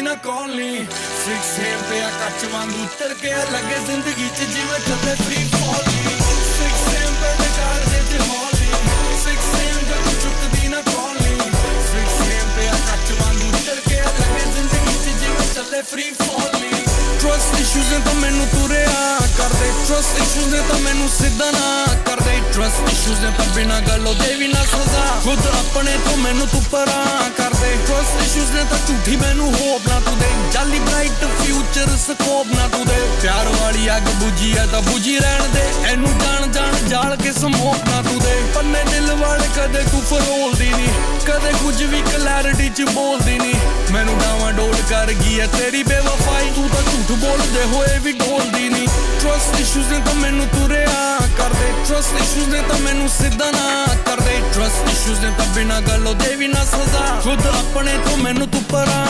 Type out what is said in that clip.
ਨਾ ਕੌਲੀ 6 ਤੇ ਆ ਕੱਚ ਵਾਂਗੂ ਤੜਕੇ ਲੱਗੇ ਜ਼ਿੰਦਗੀ ਚ ਜਿਵੇਂ ਚੱਲੇ ਫ੍ਰੀ ਫਾਲੀ 6 ਤੇ ਕਾਰ ਦੇ ਤੇ ਹੌਲੀ 6 ਜਦੋਂ ਚੁੱਕਦੀ ਨਾ ਕੌਲੀ 6 ਤੇ ਆ ਕੱਚ ਵਾਂਗੂ ਤੜਕੇ ਲੱਗੇ ਜ਼ਿੰਦਗੀ ਚ ਜਿਵੇਂ ਚੱਲੇ ਫ੍ਰੀ ਫਾਲੀ ਟਰਸਟ ਇਸ਼ੂਜ਼ ਨੇ ਤਾਂ ਮੈਨੂੰ ਤੁਰਿਆ ਕਰਦੇ ਟਰਸਟ ਇਸ਼ੂਜ਼ ਨੇ ਤਾਂ ਮੈਨੂੰ ਸਿੱਧਾ ਨਾ ਕਰਦੇ ਟਰਸਟ ਇਸ਼ੂਜ਼ ਨੇ ਤਾਂ ਬਿਨਾਂ ਗੱਲ ਉਹਦੇ ਵੀ ਨਾ ਸਜ਼ਾ ਖੁਦ ਆਪਣੇ ਤੋਂ ਮੈਨੂੰ ਤੂੰ ਪਰਾਂ ਕਰਦੇ ਟਰਸਟ ਇਸ਼ੂਜ਼ ਨੇ ਤਾਂ ਝੂਠੀ ਮੈਨੂੰ ਹੋਪ ਨਾ ਤੂੰ ਦੇ ਜਾਲੀ ਬ੍ਰਾਈਟ ਫਿਊਚਰ ਸਕੋਪ ਨਾ ਤੂੰ ਦੇ ਪਿਆਰ ਵਾਲੀ ਅੱਗ ਬੁਝੀ ਆ ਤਾਂ ਬੁਝੀ ਰਹਿਣ ਦੇ ਇਹਨੂੰ ਜਾਣ ਜਾਲ ਕੇ ਸਮੋਕ ਨਾ ਤੂੰ ਦੇ ਪੰਨੇ ਦਿਲ ਵਾਲੇ ਕਦੇ ਤੂੰ ਫਰੋਲਦੀ ਨਹੀਂ ਕਦੇ ਕੁਝ ਵੀ ਕਲੈਰਿਟੀ ਚ ਬੋਲਦੀ ਨਹੀਂ ਮੈਨੂੰ ਡਾਵਾਂ ਡੋਲ ਕਰ ਗਈ ਹੈ ਤੇਰੀ ਬੇਵਫਾਈ ਤੂੰ ਤਾਂ ਝੂਠ ਬੋਲਦੇ ਹੋਏ ਵੀ ਡੋਲਦੀ ਨਹੀਂ ਟਰਸਟ ਇਸ਼ੂਜ਼ ਨੇ ਤਾਂ ਮੈਨੂੰ ਤੁਰਿਆ ਕਰਦੇ ਟਰਸਟ ਇਸ਼ੂਜ਼ ਨੇ ਤਾਂ ਮੈਨੂੰ ਸਿੱਧਾ ਨਾ ਕਰਦੇ ਟਰਸਟ ਇਸ਼ੂਜ਼ ਨੇ ਤਾਂ ਬਿਨਾਂ ਗੱਲ ਉਹਦੇ ਵੀ ਨਾ ਸਜ਼ਾ ਖੁਦ ਆਪਣੇ ਤੋਂ ਮੈਨੂੰ ਤੂੰ ਪਰਾਂ